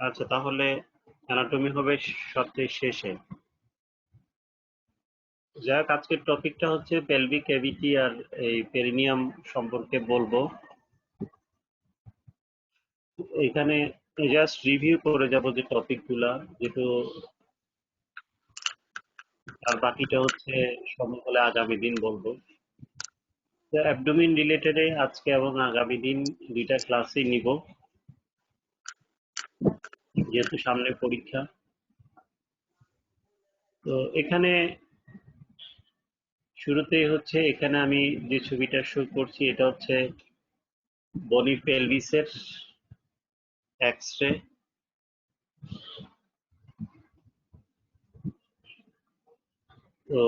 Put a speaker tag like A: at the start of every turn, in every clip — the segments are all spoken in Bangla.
A: আচ্ছা, তাহলে অ্যানাটমি হবে সবচেয়ে শেষে। যাক, আজকের টপিকটা হচ্ছে পেলভিক ক্যাভিটি আর এই পেরিনিয়াম সম্পর্কে বলবো। এখানে জাস্ট রিভিউ করে যাব যে টপিকগুলা, যেহেতু আর বাকিটা হচ্ছে সময় হলে আগামী দিন বলবো। অ্যাবডোমিন রিলেটেডে আজকে এবং আগামী দিন দুইটা ক্লাসই নিব, যেহেতু সামনে পরীক্ষা। তো এখানে শুরুতেই হচ্ছে, এখানে আমি যে ছবিটা শো করছি এটা হচ্ছে বনি পেলভিসের এক্স-রে। তো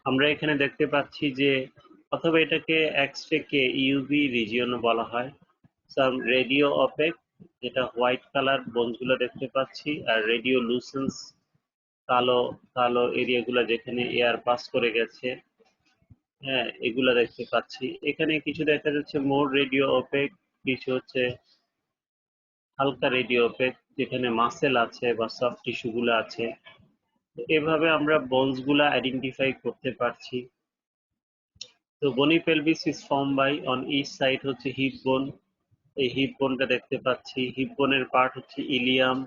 A: আমরা এখানে দেখতে পাচ্ছি যে, অথবা এটাকে এক্স-রে কে ইউভি রিজিয়ন বলা হয়। সাম রেডিও অপেক, যেটা হোয়াইট কালার বোনগুলো দেখতে পাচ্ছি, আর রেডিও লুসেন্স, কালো কালো এরিয়াগুলো যেখানে এয়ার পাস করে গেছে, হ্যাঁ, এগুলা দেখতে পাচ্ছি। এখানে কিছু দেখা যাচ্ছে মোর রেডিও অপেক, কিছু হচ্ছে হালকা রেডিও অপেক, যেখানে মাসেল আছে বা সফট টিস্যু গুলো আছে। তো এভাবে আমরা বোনস গুলা আইডেন্টিফাই করতে পারছি। তো bony pelvis is form by on each side হচ্ছে হিপ বোন। এই হিপ বোনটা দেখতে পাচ্ছি। হিপ বোনের পার্ট হচ্ছে ইলিয়াম,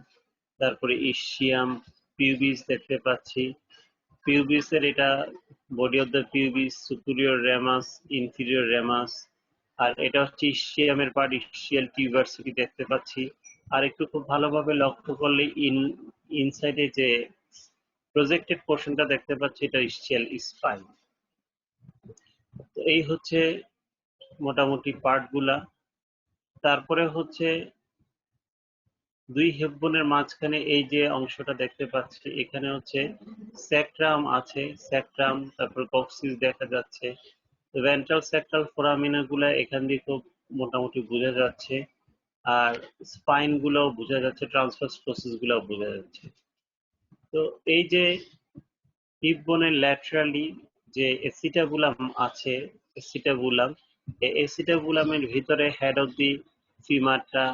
A: তারপরে ইসিয়াম, পিউবিস দেখতে পাচ্ছি। পিউবিসের এটা body of the pubis, superior ramus, inferior ramus. আর এটা হচ্ছে ইসিয়ামের পার্ট, ইসিয়াল টিউবারসিটি দেখতে পাচ্ছি। আর একটু খুব ভালোভাবে লক্ষ্য করলে ইনসাইডে যে প্রজেক্টেড পোর্শনটা দেখতে পাচ্ছি, এটা ইসিয়াল স্পাইন। তো এই হচ্ছে মোটামুটি পার্ট গুলা। তারপরে হচ্ছে দুই হিপ বোনের মাঝখানে এই যে অংশটা দেখতে পাচ্ছি, এখানে হচ্ছে স্যাক্রাম আছে, স্যাক্রাম, তারপর কক্সিস দেখা যাচ্ছে। ভেন্ট্রাল স্যাক্রাল ফোরামিনা গুলা এখান দিয়ে খুব মোটামুটি বোঝা যাচ্ছে। আর স্পাইন গুলোও বোঝা যাচ্ছে, ট্রান্সভার্স প্রসেস গুলোও বোঝা যাচ্ছে। তো এই যে হিপ বোনের ল্যাটারালি যে এসিটাবুলাম আছে, এসিটাবুলাম, এই এসিটাবুলামের ভিতরে হেড অফ দি ফিমারটা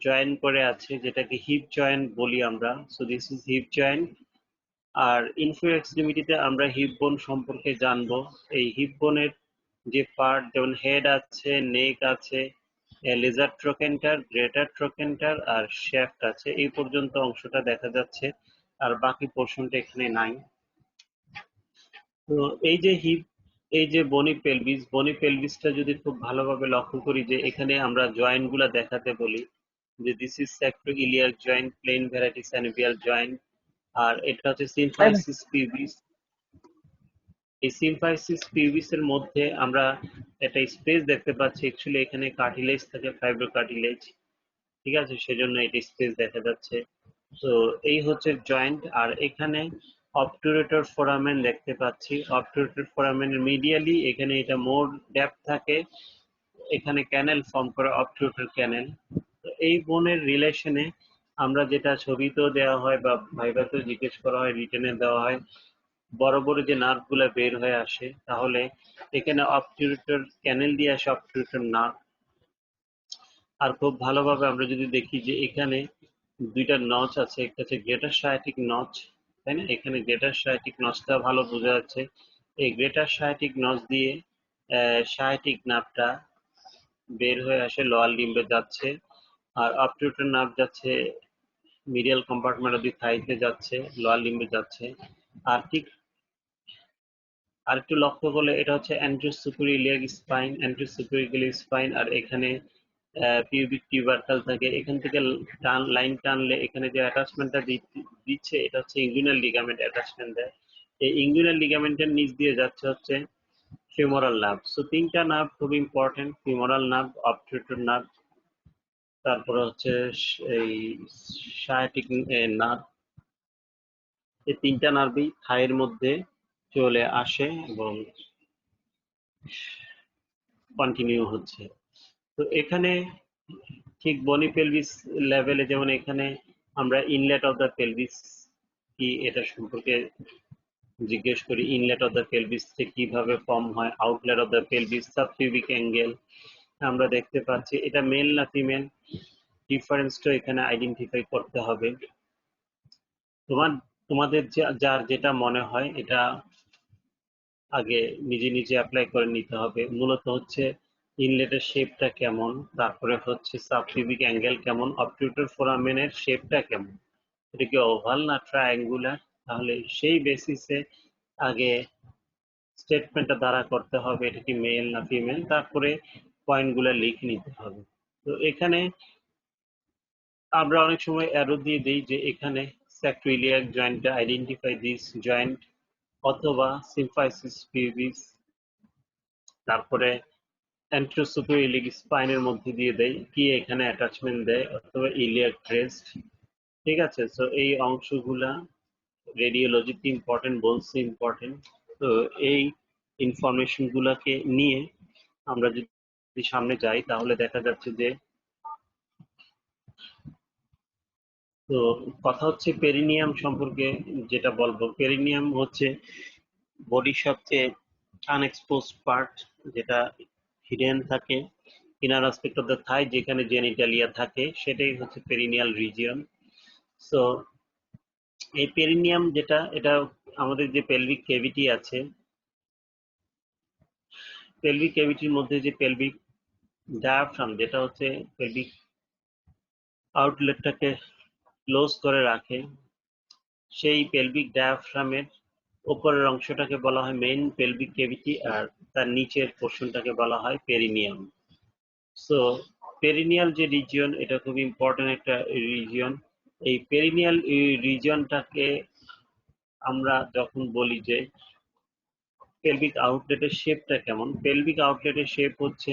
A: জয়েন করে আছে, যেটাকে হিপ জয়েন্ট বলি আমরা। So this is hip joint. আর ইনফিরিয়র এক্সট্রিমিটিতে আমরা হিপ বোন সম্পর্কে জানবো। এই হিপ বোনের যে পার্ট, যেমন হেড আছে, নেক আছে, লেজার ট্রোকেন্টার, গ্রেটার ট্রোকেন্টার আর শ্যাফট আছে, এই পর্যন্ত অংশটা দেখা যাচ্ছে। আর বাকি পোর্শনটা এখানে নাই। তো এই যে হিপ, এই যে বনি পেলভিস, বনি পেলভিসটা যদি খুব ভালোভাবে লক্ষ্য করি, যে এখানে আমরা জয়েন্ট গুলা দেখাতে বলি, যে this is sacroiliac joint, plane variety synovial joint. আর এটা হচ্ছে সিম্ফাইসিস পিউবিস। এই সিম্ফাইসিস পিউবিস এর মধ্যে আমরা একটা স্পেস দেখতে পাচ্ছি। অ্যাকচুয়ালি এখানে কার্টিলেজ থাকে, ফাইব্রো কার্টিলেজ, ঠিক আছে, সেজন্য এটা স্পেস দেখা যাচ্ছে। তো এই হচ্ছে জয়েন্ট। আর এখানে অবটুরেটর ফোরামেন দেখতে পাচ্ছি। অবটুরেটর ফোরামেনের মিডিয়ালি এখানে এটা মোর ডেপথ থাকে, এখানে ক্যানেল ফর্ম করে, অবটুরেটর ক্যানেল। তো এই বোনের রিলেশনে আমরা যেটা ছবিতেও দেওয়া হয় বা ভাইভাতেও জিজ্ঞেস করা হয়, রিটেনে দেওয়া হয়, বড় বড় যে নার্ভ গুলা বের হয়ে আসে, তাহলে এখানে অবটুরেটর ক্যানেল দিয়ে আসে অবটুরেটর নার্ভ। আর খুব ভালোভাবে আমরা যদি দেখি যে এখানে দুইটা নচ আছে, একটা হচ্ছে গ্রেটার সায়াটিক নচ, তাই না? এখানে গ্রেটার সায়াটিক নচটা ভালো বোঝা যাচ্ছে। এই গ্রেটার সায়াটিক নচ দিয়ে সায়াটিক নার্ভটা বের হয়ে আসে, লোয়ার লিম্বে যাচ্ছে। আর অবটুরেটর নার্ভ যাচ্ছে মিডিয়াল কম্পার্টমেন্ট অব দি থাইতে যাচ্ছে, লোয়ার লিম্বে যাচ্ছে। আর ঠিক আরেকটু লক্ষ্য করলে এটা হচ্ছে অ্যান্টেরো-সুপিরিয়র স্পাইন, অ্যান্টেরো-সুপিরিয়র স্পাইন। আর এখানে পিউবিক টিউবারকাল থাকে। এখান থেকে লাইন টানলে এখানে যে অ্যাটাচমেন্টটা দিচ্ছে, এটা হচ্ছে ইনগুইনাল লিগামেন্ট অ্যাটাচমেন্ট দেয়। এই ইনগুইনাল লিগামেন্টের নিচ দিয়ে যাচ্ছে হচ্ছে ফিমোরাল নার্ভ। সো তিনটা নার্ভ খুব ইম্পর্টেন্ট: ফিমোরাল নার্ভ, অবটুরেটর নার্ভ, তারপরে হচ্ছে এই সায়াটিক নার্ভ। এই তিনটা নার্ভই থাইয়ের মধ্যে চলে আসে এবং কন্টিনিউ হচ্ছে। তো এখানে ঠিক বনি পেলভিস লেভেলে, যেমন এখানে আমরা ইনলেট অফ দ্য পেলভিস কি এটা সম্পর্কে জিজ্ঞেস করি। ইনলেট অফ দ্য পেলভিস কিভাবে ফর্ম হয়, outlet of the pelvis, subpubic angle, আমরা দেখতে পাচ্ছি এটা মেল না ফিমেল, ডিফারেন্সটা এখানে আইডেন্টিফাই করতে হবে। তোমাদের যার যেটা মনে হয় এটা আগে নিজে নিজে অ্যাপ্লাই করে নিতে হবে। মূলত হচ্ছে ইনলেটের শেপটা কেমন, তারপরে হচ্ছে সাবকিউবিক অ্যাঙ্গেল কেমন, অবটিউটর ফোরামেনের শেপটা কেমন, এটা কি ওভাল না ট্রায়াঙ্গুলার, তাহলে সেই বেসিসে আগে স্টেটমেন্টটা দ্বারা করতে হবে এটা কি মেল না ফিমেল, তারপরে পয়েন্টগুলো লিখে নিতে হবে। তো এখানে আমরা অনেক সময় অ্যারো দিয়ে দিই যে এখানে স্যাক্রোইলিয়াক জয়েন্টটা আইডেন্টিফাই দিস জয়েন্ট, অথবা সিম্ফাইসিস পিউবিস, তারপরে অ্যান্টেরোসুপিরিয়র ইলিয়াক স্পাইনের মধ্যে দিয়ে দেয় কি এখানে অ্যাটাচমেন্ট দেয়, অথবা ইলিয়াক ক্রেস্ট। ঠিক আছে, তো এই অংশগুলা রেডিওলজিতে ইম্পর্টেন্ট, বলছে ইম্পর্টেন্ট। তো এই ইনফরমেশন গুলাকে নিয়ে আমরা যদি সামনে যাই তাহলে দেখা যাচ্ছে যে, তো কথা হচ্ছে পেরিনিয়াম সম্পর্কে যেটা বলবো, পেরিনিয়াম হচ্ছে বডির সবচেয়ে আনএক্সপোজড পার্ট, যেটা হিডেন থাকে ইনার অ্যাসপেক্ট অফ দ্য থাই, যেখানে জেনিটালিয়া থাকে, সেটাই হচ্ছে পেরিনিয়াল রিজিয়ন। সো এই পেরিনিয়াম যেটা, এটা আমাদের যে পেলভিক ক্যাভিটি আছে, পেলভিক ক্যাভিটির মধ্যে যে পেলভিক ডায়াফ্রাম, যেটা হচ্ছে পেলভিক আউটলেটটাকে ক্লোজ করে রাখে, সেই পেলভিক ডায়াফ্রামের উপরের অংশটাকে বলা হয় মেইন পেলভিক ক্যাভিটি, আর তার নিচের পোর্শনটাকে বলা হয় পেরিনিয়াম। সো পেরিনিয়াল যে রিজিয়ন, এটা খুব ইম্পর্টেন্ট একটা রিজিয়ন। এই পেরিনিয়াল রিজিয়নটাকে আমরা যখন বলি যে পেলভিক আউটলেটের শেপটা কেমন, পেলভিক আউটলেটের শেপ হচ্ছে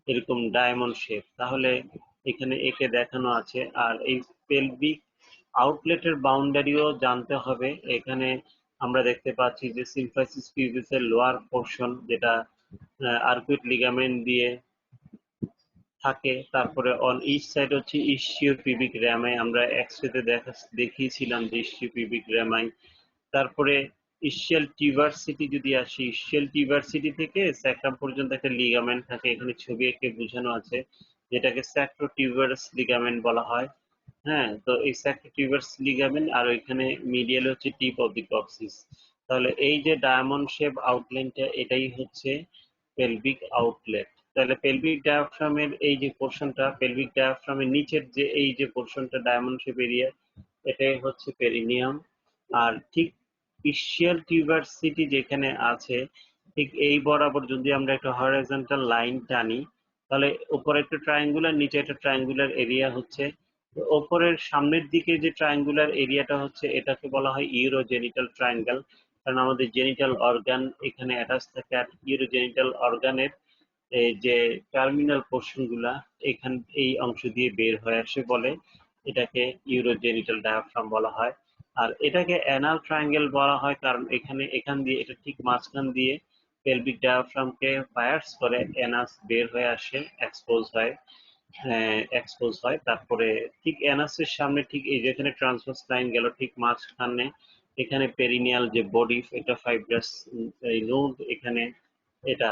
A: এরকম ডায়মন্ড শেপ, তাহলে এখানে একে দেখানো আছে। আর এই পেলভিক আউটলেটের বাউন্ডারিও জানতে হবে। এখানে আমরা দেখতে পাচ্ছি যে সিম্ফাইসিস পিউবিসের লোয়ার পোর্শন, যেটা আর্কুইট লিগামেন্ট দিয়ে থাকে, তারপরে অন ইচ সাইড হচ্ছে ইসচিও পিউবিক র্যামাই, আমরা এক্সরেতে দেখিয়েছিলাম যে ইসচিও পিউবিক র্যামাই। তারপরে ইসচিয়াল টিউবারসিটি যদি আসি, ইসচিয়াল টিউবারসিটি থেকে স্যাক্রাম পর্যন্ত একটা লিগামেন্ট থাকে, এখানে ছবি এঁকে বোঝানো আছে, যেটাকে স্যাক্রোটিউবারাস লিগামেন্ট বলা হয়। হ্যাঁ, তো এই স্যাক্রোটিউবারাস লিগামেন্ট, আর ওইখানে মিডিয়াল হচ্ছে টিপ অফ দি কক্সিস। তাহলে এই যে ডায়মন্ড শেপ আউটলাইনটা, এটাই হচ্ছে পেলভিক আউটলেট। তাহলে পেলভিক ডায়াফ্রামের এই যে পোর্শনটা, পেলভিক ডায়াফ্রামের নিচের যে এই যে পোর্শনটা ডায়মন্ড শেপ এরিয়া, এটাই হচ্ছে পেরিনিয়াম। আর ঠিক ইসচিয়াল টিউবারসিটি যেখানে আছে, ঠিক এই বরাবর যদি আমরা একটা হরাইজন্টাল লাইন টানি, তাহলে উপরে একটা ট্রায়াঙ্গুলার, নিচে একটা ট্রায়াঙ্গুলার এরিয়া হচ্ছে। তো ওপরের সামনের দিকে যে ট্রায়াঙ্গুলার এরিয়াটা হচ্ছে, এটাকে বলা হয় ইউরোজেনিটাল ট্রায়াঙ্গেল, কারণ আমাদের জেনিটাল অর্গান এখানে অ্যাটাচ থাকে। আর ইউরোজেনিটাল অর্গানের এই যে টার্মিনাল পোর্শন গুলা এখান এই অংশ দিয়ে বের হয়ে আসে বলে এটাকে ইউরোজেনিটাল ডায়াফ্রাম বলা হয়। আর এটাকে অ্যানাল ট্রায়াঙ্গেল বলা হয় কারণ এখান দিয়ে, এটা ঠিক মাঝখান দিয়ে পেলভিক ডায়াফ্রামকে ফায়ার্স করে অ্যানাস বের হয়ে আসে, এক্সপোজ হয়। তারপরে ঠিক অ্যানাসের সামনে, ঠিক এই যেখানে ট্রান্সভার্স লাইন গেল, ঠিক মাঝখানে এখানে পেরিনিয়াল যে বডি, এটা ফাইব্রাস এই নোড এখানে এটা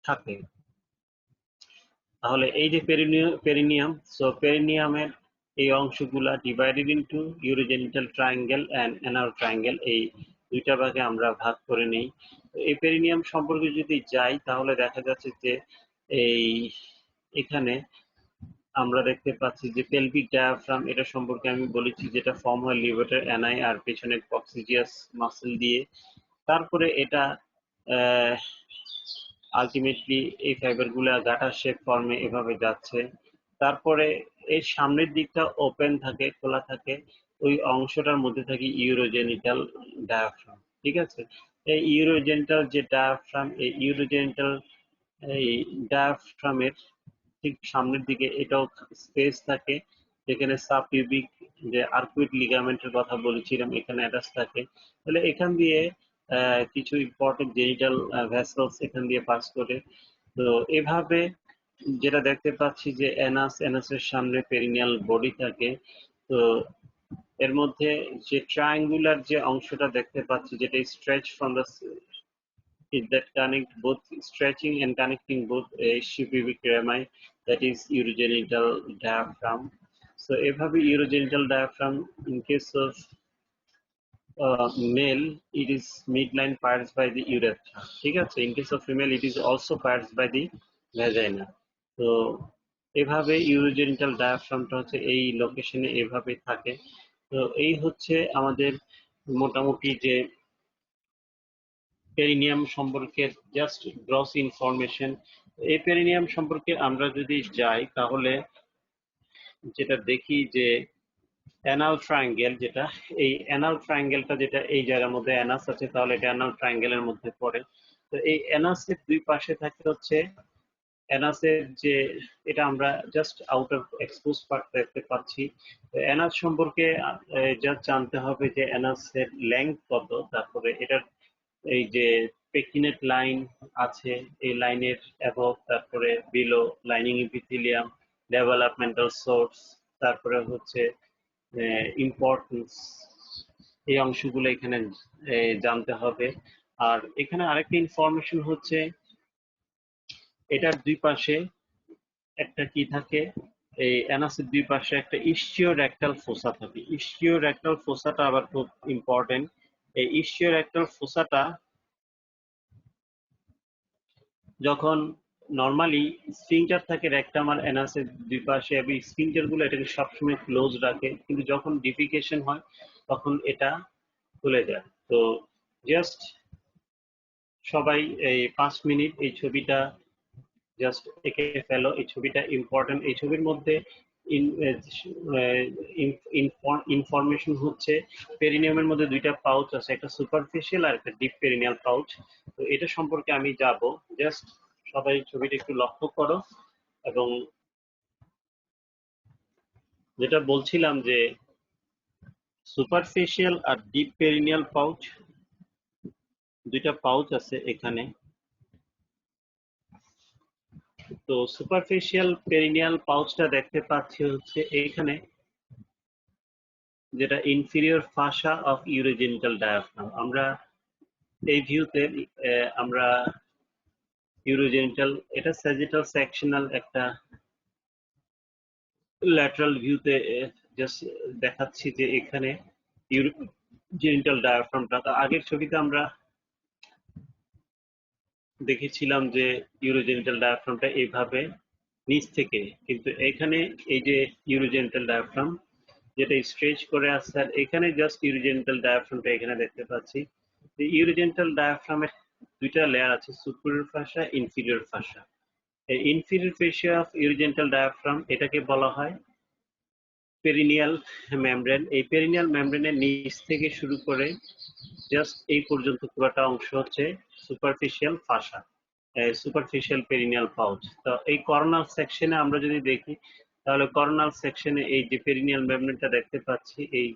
A: থাকে। তাহলে এই যে পেরিনিয়াম, সো পেরিনিয়ামের এই অংশগুলা divided into urogenital triangle and anal triangle, এই দুইটা ভাগে আমরা ভাগ করে নিই। এই পেরিনিয়াম সম্পর্কে যদি যাই তাহলে দেখা যাচ্ছে যে এই এখানে আমরা দেখতে পাচ্ছি যে পেলভিক ডায়াফ্রাম, এটা সম্পর্কে আমি বলেছি, যেটা ফর্ম হয় লিভারের অ্যানাই আর পেছনে কক্সিজিয়াস মাসেল দিয়ে। তারপরে এটা আলটিমেটলি এই ফাইবার গুলা গাটার শেপ ফর্মে এভাবে যাচ্ছে। তারপরে এর সামনের দিকটা ওপেন থাকে, খোলা থাকে, ওই অংশটার মধ্যে থাকে ইউরোজেনিটাল ডায়াফ্রাম। ঠিক আছে, এই ইউরোজেনিটাল যে ডায়াফ্রাম, এই ইউরোজেনিটাল এই ডায়াফ্রামের ঠিক সামনের দিকে এটাও স্পেস থাকে, যেখানে সাবপিউবিক যে আর্কুইট লিগামেন্টের কথা বলেছিলাম এখানে অ্যাটাচ থাকে। তাহলে এখান দিয়ে কিছু ইম্পর্টেন্ট জেনিটাল ভেসেলস এখান দিয়ে পাস করে। তো এভাবে যেটা দেখতে পাচ্ছি যে এনাসের সামনে পেরিনিয়াল বডি থাকে। তো এর মধ্যে যে ট্রায়াঙ্গুলার যে অংশটা দেখতে পাচ্ছি, যেটা stretch from the is that connect both stretching and connecting both pubic rami, that is urogenital diaphragm. So এভাবে urogenital diaphragm in case of male it is midline pierced by the urethra, ঠিক আছে? In case of female it is also pierced by the vagina. তো এভাবে urogenital diaphragmটা হচ্ছে এই লোকেশনে এভাবে থাকে। তো এই হচ্ছে আমাদের মোটামুটি যে পেরিনিয়াম সম্পর্কে জাস্ট গ্রস ইনফরমেশন। এই পেরিনিয়াম সম্পর্কে আমরা যদি যাই তাহলে যেটা দেখি যে অ্যানাল ট্রায়াঙ্গেল, যেটা এই অ্যানাল ট্রায়াঙ্গেলটা যেটা এই জায়গার মধ্যে অ্যানাস আছে, তাহলে এটা অ্যানাল ট্রায়াঙ্গেলের মধ্যে পড়ে। তো এই অ্যানাসের দুই পাশে থাকে হচ্ছে অ্যানাসের যে, এটা আমরা জাস্ট আউটার এক্সপোজ পার্ট দেখতে পাচ্ছি। অ্যানাস সম্পর্কে যা জানতে হবে যে অ্যানাসের লেংথ কত, তারপরে এটার এই যে পেকিনেট লাইন আছে, এই লাইনের অ্যাবভ, তারপরে below lining epithelium, developmental source, তারপরে হচ্ছে ইম্পর্টেন্স, এই অংশগুলো এখানে জানতে হবে। আর এখানে আরেকটা ইনফরমেশন হচ্ছে এটার দুই পাশে একটা কি থাকে, এই অ্যানাসের দুই পাশে একটা ইস্চিওরেক্টাল ফোসা থাকে। ইস্চিওরেক্টাল ফোসাটা আবার খুব ইম্পর্টেন্ট। এই ইস্চিওরেক্টাল ফোসাটা যখন নর্মালি স্ফিংটার থাকে রেকটাম আর অ্যানাসের দুই পাশে, এবং স্ফিংটার গুলো এটাকে সবসময় ক্লোজ রাখে, কিন্তু যখন ডিফিকেশন হয় তখন এটা খুলে যায়। তো জাস্ট সবাই এই 5 মিনিট এই ছবিটা জাস্ট এঁকে ফেলো, এই ছবিটা ইম্পর্টেন্ট। এই ছবির মধ্যে ইনফরমেশন হচ্ছে পেরিনিয়ামের মধ্যে দুইটা পাউচ আছে, একটা সুপারফিশিয়াল আর একটা ডিপ পেরিনিয়াল পাউচ। তো এটা সম্পর্কে আমি যাব, জাস্ট সবাই ছবিটা একটু লক্ষ্য করো। এবং যেটা বলছিলাম যে সুপারফিশিয়াল আর ডিপ পেরিনিয়াল পাউচ, দুইটা পাউচ আছে এখানে। তো সুপারফিশিয়াল পেরিনিয়াল পাউচটা দেখতে পাচ্ছি হচ্ছে এইখানে, যেটা inferior fascia of urogenital diaphragm. আমরা এই ভিউতে আমরা ইউরোজেনিটাল, এটা স্যাজিটাল সেকশনাল একটা ল্যাটারাল ভিউতে জাস্ট দেখাচ্ছি যে এখানে ইউরোজেনিটাল ডায়াফ্রামটা। আগের ছবিতে আমরা দেখেছিলাম যে ইউরোজেনিটাল ডায়াফ্রামটা এইভাবে নিচ থেকে, কিন্তু এখানে এই যে ইউরোজেনিটাল ডায়াফ্রাম যেটা স্ট্রেচ করে আসছে, আর এখানে জাস্ট ইউরোজেনিটাল ডায়াফ্রামটা এখানে দেখতে পাচ্ছি। ইউরোজেনিটাল ডায়াফ্রামের দুইটা লেয়ার আছে, সুপিরিয়র ফাসা, ইনফিরিয়র ফাসা। এই inferior fascia of urogenital diaphragm এটাকে বলা হয় পেরিনিয়াল মেমব্রেন। এই পেরিনিয়াল মেমব্রেনের নিচ থেকে শুরু করে জাস্ট এই পর্যন্ত পুরোটা অংশ হচ্ছে superficial fascia, superficial perineal pouch. তো এই করোনাল সেকশনে আমরা যদি দেখি তাহলে করোনাল সেকশনে এই যে পেরিনিয়াল মেমব্রেনটা দেখতে পাচ্ছি, এই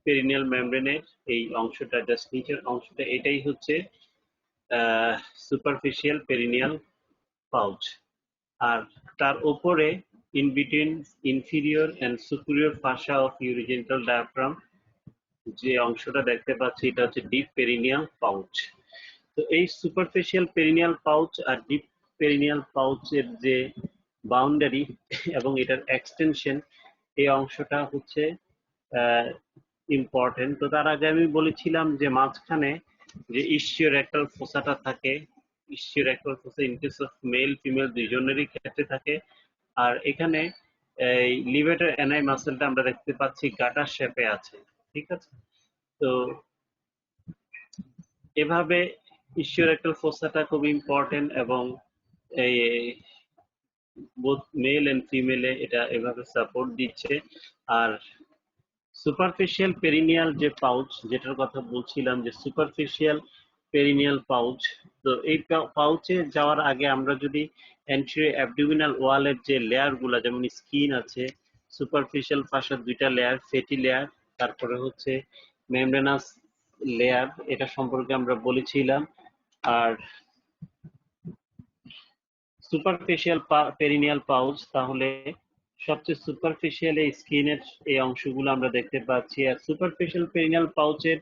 A: পেরিনিয়াল মেমব্রেনের এই অংশটা, জাস্ট নিচের অংশটা, এটাই হচ্ছে সুপারফিশিয়াল পেরিনিয়াল পাউচ। আর তার উপরে in between inferior and superior fascia of urogenital diaphragm যে অংশটা দেখতে পাচ্ছি, এটা হচ্ছে ডিপ পেরিনিয়াল পাউচ। তো এই সুপারফিশিয়াল পেরিনিয়াল পাউচ আর ডিপ পেরিনিয়াল পাউচের যে বাউন্ডারি এবং এটার এক্সটেনশন, এই অংশটা হচ্ছে ইম্পর্টেন্ট। তো তার আগে আমি বলেছিলাম যে মাঝখানে যে ইস্চিওরেক্টাল ফোসাটা থাকে, ischiorectal fossa in case of male female দুইজনেরই ক্ষেত্রে থাকে। আর এখানে এই লিভেটার এনআই মাসেলটা আমরা দেখতে পাচ্ছি গাটার শেপে আছে, ঠিক আছে? তো এভাবে ইস্চিওরেক্টাল ফোসাটা খুব ইম্পর্টেন্ট, এবং এই বোথ মেল এন্ড ফিমেলে এটা এভাবে সাপোর্ট দিচ্ছে। আর সুপারফিশিয়াল পেরিনিয়াল যে পাউচ যেটার কথা বলছিলাম, যে সুপারফিশিয়াল পেরিনিয়াল পাউচ, তো এই পাউচে যাওয়ার আগে আমরা যদি অ্যান্টেরিয়র অ্যাবডোমিনাল ওয়ালের যে লেয়ার গুলা, যেমন স্কিন আছে, সুপারফিশিয়াল ফাসার দুইটা লেয়ার, ফেটি লেয়ার, তারপরে হচ্ছে মেমব্রেনাস লেয়ার, এটা সম্পর্কে আমরা বলেছিলাম। আর সুপারফিশিয়াল পেরিনিয়াল পাউচ, তাহলে সবচেয়ে সুপারফিশিয়াল এই স্কিনের এই অংশগুলো আমরা দেখতে পাচ্ছি। আর সুপারফিশিয়াল পেরিনিয়াল পাউচের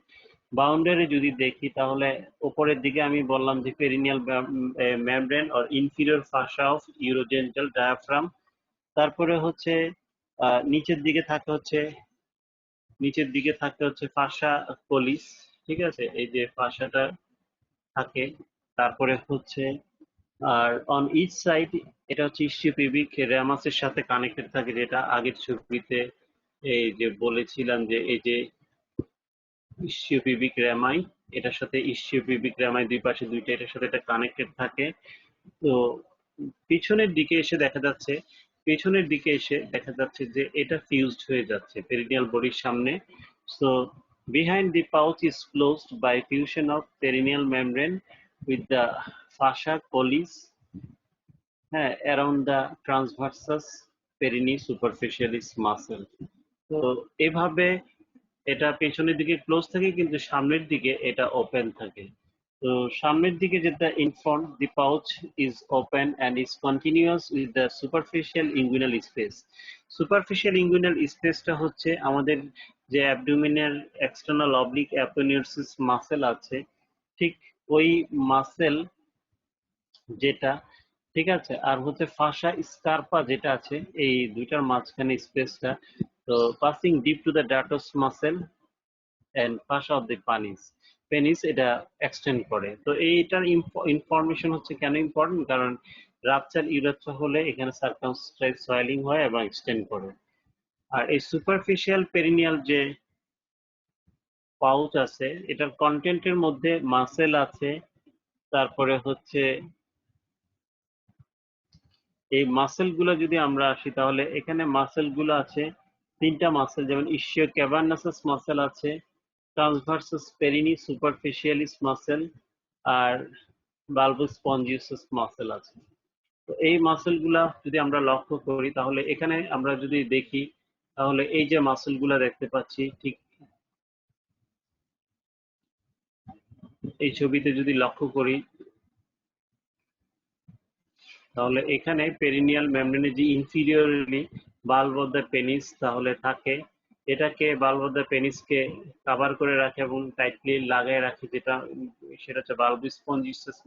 A: বাউন্ডারি যদি দেখি তাহলে উপরের দিকে আমি বললাম যে perineal membrane or inferior fascia of urogenital diaphragm. তারপরে হচ্ছে নিচের দিকে থাকে হচ্ছে ফাসা কোলিস। ঠিক আছে, এই যে ফাসাটা থাকে। তারপরে হচ্ছে আর অন ইচ সাইড এটা হচ্ছে ইসিওপিউবিক র্যামাসের সাথে কানেক্টেড থাকে, যেটা আগের ছবিতে এই যে বলেছিলাম যে এই যে ইসিওপিউবিক র্যামাই, এটার সাথে ইসিওপিউবিক র্যামাই দুই পাশে দুইটা, এটার সাথে এটা কানেক্টেড থাকে। তো পিছনের দিকে এসে দেখা যাচ্ছে যে এটা ফিউজড হয়ে যাচ্ছে পেরিনিয়াল বডির সামনে। So behind the pouch is closed by fusion of perineal membrane with the fascia collis, হ্যাঁ, around the transversus perini superficialis muscle। তো এভাবে এটা পেছনের দিকে ক্লোজ থাকে কিন্তু সামনের দিকে এটা ওপেন থাকে। তো সামনের দিকে যেটা in front the pouch is open and is continuous with the superficial inguinal space. Superficial inguinal স্পেসটা হচ্ছে আমাদের যে অ্যাবডোমিনের এক্সটার্নাল অবলিক অ্যাপোনিউরসিস মাসেল আছে, ঠিক ওই মাসেল যেটা, ঠিক আছে, আর হচ্ছে ফাসা স্কারপা যেটা আছে, এই দুইটার মাঝখানে স্পেসটা। তো passing deep to the dartos muscle and fascia of the penis এটা এক্সটেন্ড করে। তো এইটার ইনফরমেশন হচ্ছে কেন ইম্পর্টেন্ট, কারণ রাপচার ইউরেথ্রা হলে এখানে সার্কামস্ক্রাইব সয়েলিং হয় এবং এক্সটেন্ড করে। আর এই সুপারফিশিয়াল পেরিনিয়াল যে পাউচ আছে এটার কন্টেন্টের মধ্যে মাসেল আছে। তারপরে হচ্ছে এই মাসেল গুলো যদি আমরা আসি তাহলে এখানে মাসেল গুলো আছে তিনটা মাসেল, যেমন ইসিও ক্যাভার্নাসাস মাসেল আছে, ট্রান্সভার্সাস পেরিনি সুপারফিশিয়ালিস মাসেল, আর বালবুস স্পঞ্জিয়াস মাসেল আছে। তো এই মাসেল গুলা যদি আমরা লক্ষ্য করি তাহলে এখানে আমরা যদি দেখি তাহলে এই যে মাসেল গুলা দেখতে পাচ্ছি, ঠিক এই ছবিতে যদি লক্ষ্য করি তাহলে এখানে পেরিনিয়াল মেমব্রেনে যে ইনফিরিয়রলি বাল্ব অফ দ্য পেনিস তাহলে থাকে, এটাকে বাল্ব অফ দ্য পেনিসকে কাভার করে রাখে এবং টাইটলি লাগায় রাখে, সেটা হচ্ছে বাল্বোস্পঞ্জিয়াস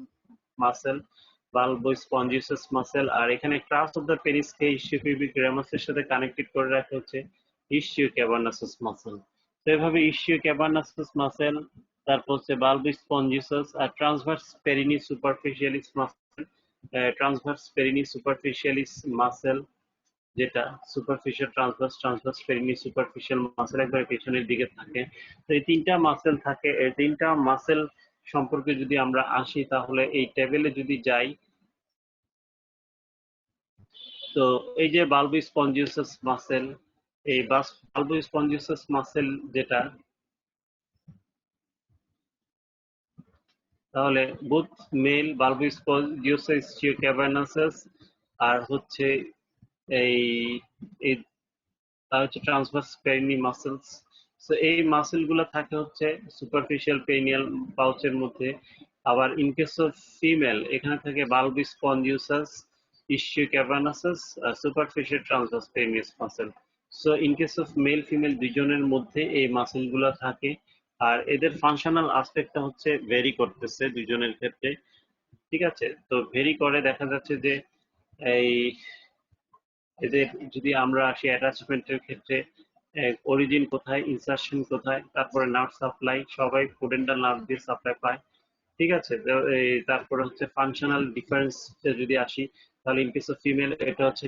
A: মাসেল। আর এখানে ক্রাস অফ দ্য পেনিসকে ইসিওপিউবিক রেমাসের সাথে কানেক্টেড করে রাখা হচ্ছে ইসিও ক্যাভার্নাসাস মাসেল। তো এভাবে ইসিও ক্যাভার্নাসাস মাসেল, তারপর হচ্ছে বাল্বোস্পঞ্জিয়াস আর transverse perinei superficialis muscle. Transverse perinei superficialis muscle যেটা superficial transverse perinei superficial muscle একবার পেছনের দিকে থাকে। তো এই তিনটা মাসেল থাকে, এই তিনটা মাসেল সম্পর্কে যদি আমরা আসি তাহলে এই টেবিলে যদি যাই, তো এই যে বাল্বোস্পঞ্জিয়াস মাসেল, এই বাল্বোস্পঞ্জিয়াস মাসেল যেটা, তাহলে বুথ মেল বাল্বোস্পঞ্জিয়াস ক্যাভার্নাসাস আর হচ্ছে এই এই তা হচ্ছে ট্রান্সভার্স পেরিনি মাসেলস। সো এই মাসেল গুলো থাকে হচ্ছে সুপারফিশিয়াল পেরিনিয়াল পাউচের মধ্যে। আবার ইন কেস অফ ফিমেল এখানে থাকে বাল্বোস্পঞ্জিয়াস, ইসিও ক্যাভার্নাসাস আর superficial transverse perineus muscle. So in case of male female দুজনের মধ্যে এই মাসেল গুলো থাকে। আর এদের ফাংশনাল আসপেক্টটা হচ্ছে ভেরি করতেছে দুজনের ক্ষেত্রে। ঠিক আছে, তো ভেরি করে দেখা যাচ্ছে যে এই এদের যদি আমরা আসি অ্যাটাচমেন্টের ক্ষেত্রে, অরিজিন কোথায়, ইনসারশন কোথায়, তারপরে নার্ভ সাপ্লাই, সবাই ফুডেন্টাল নার্ভ দিয়ে সাপ্লাই পায়। ঠিক আছে, তো তারপরে হচ্ছে ফাংশনাল ডিফারেন্স যদি আসি তাহলে ইন কেস অফ ফিমেল এটা হচ্ছে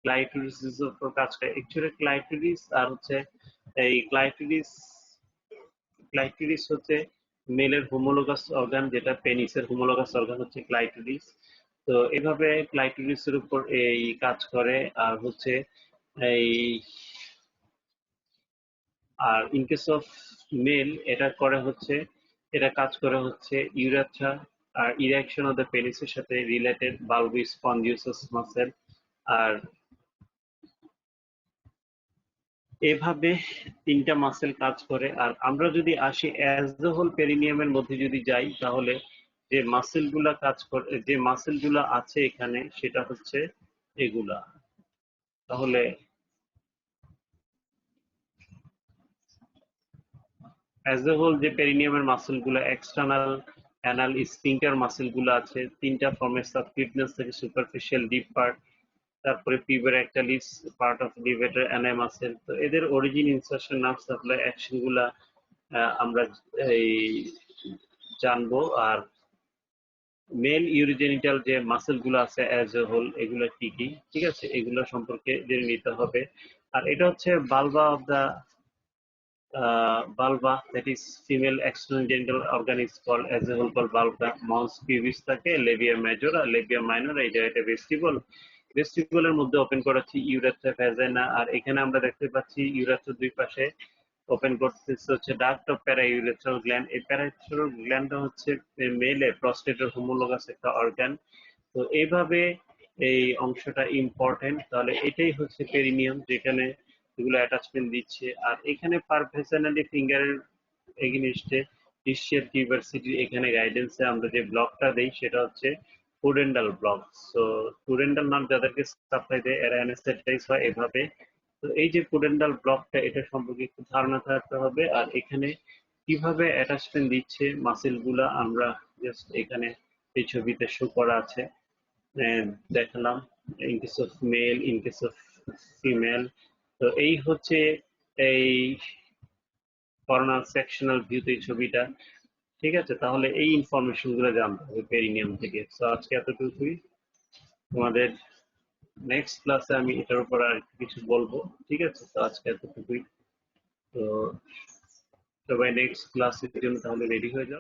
A: ক্লাইটোরিসের উপর কাজ করে। অ্যাকচুয়ালি ক্লাইটোরিস আর হচ্ছে এই ক্লাইটোরিস হচ্ছে মেলের হোমোলোগাস অর্গান, যেটা পেনিসের হোমোলোগাস অর্গান হচ্ছে ক্লাইটোরিস। তো এভাবে ক্লাইটোরিসের উপর এই কাজ করে। আর হচ্ছে এই আর ইন কেস অফ মেল এটা কাজ করে হচ্ছে ইউরেথ্রা আর ইরেকশন অফ দ্য পেনিসের সাথে রিলেটেড বাল্বোস্পঞ্জিয়াস মাসেল। আর এভাবে তিনটা মাসেল কাজ করে। আর আমরা যদি আসি অ্যাজ দ্য হোল পেরিনিয়ামের মধ্যে যদি যাই তাহলে যে মাসেল গুলা আছে এখানে সেটা হচ্ছে এগুলা। তাহলে অ্যাজ এ হোল যে পেরিনিয়ামের মাসেলগুলো এক্সটার্নাল, অ্যানাল, স্ফিংক্টার মাসেলগুলো আছে, তিনটা ফর্মের সাবকিউটেনাস থেকে সুপারফিশিয়াল, ডিপ পার্ট, তারপরে পিউবারেক্টালিস পার্ট অফ লিভেটার অ্যানাই মাসেল। তো এদের origin, insertion, nerve supply, action গুলা আমরা এই জানবো। আর মেল ইউরোজেনিটাল যে মাসেল গুলো আছে অ্যাজ এ হোল, এগুলো কি কি, ঠিক আছে, এগুলো সম্পর্কে জেনে নিতে হবে। আর এটা হচ্ছে বালবা of the vulva, that is female external genital organ is called as a whole called vulva. Mons pubis থাকে, labia major আর labia minor, এই জায়গাটা ভেস্টিবল। ভেস্টিবলের মধ্যে ওপেন করা হচ্ছে ইউরেথ্রা, ভ্যাজাইনা। আর এখানে আমরা দেখতে পাচ্ছি ইউরেথ্রার দুই পাশে ওপেন করতেছে হচ্ছে ডাক্ট অফ প্যারাইউরেথ্রাল গ্ল্যান্ড। এই প্যারাইউরেথ্রাল গ্ল্যান্ডটা হচ্ছে মেলে প্রস্টেটের হোমোলোগাস একটা অর্গান। তো এইভাবে এই অংশটা ইম্পর্টেন্ট। তাহলে এটাই হচ্ছে পেরিনিয়াম, যেখানে এগুলো অ্যাটাচমেন্ট দিচ্ছে। আর এখানে পারভেশনালি ফিঙ্গারের এগেনিস্টে ডিসিয়ার টিউবারসিটি, এখানে গাইডেন্সে আমরা যে ব্লকটা দেই সেটা হচ্ছে ফুডেন্ডাল ব্লক। সো ফুডেন্ডাল নাম যাদেরকে সাপ্লাই দেয় এরা অ্যানেস্থেটাইজ হয় এভাবে। তো এই যে ফুডেন্ডাল ব্লকটা, এটা সম্পর্কে একটু ধারণা থাকতে হবে। আর এখানে কিভাবে অ্যাটাচমেন্ট দিচ্ছে মাসেল গুলা আমরা জাস্ট এখানে এই ছবিতে শো করা আছে, দেখালাম in case of male, in case of female. তো এই হচ্ছে এই করোনাল সেকশনাল ভিউতে এই ছবিটা, ঠিক আছে। তাহলে এই ইনফরমেশন গুলো জানতে হবে পেরিনিয়াম থেকে। তো আজকে এতটুকুই। তোমাদের নেক্সট ক্লাসে আমি এটার উপর আর কিছু বলবো, ঠিক আছে। তো আজকে এতটুকুই। তো সবাই নেক্সট ক্লাসের জন্য তাহলে রেডি হয়ে যাও।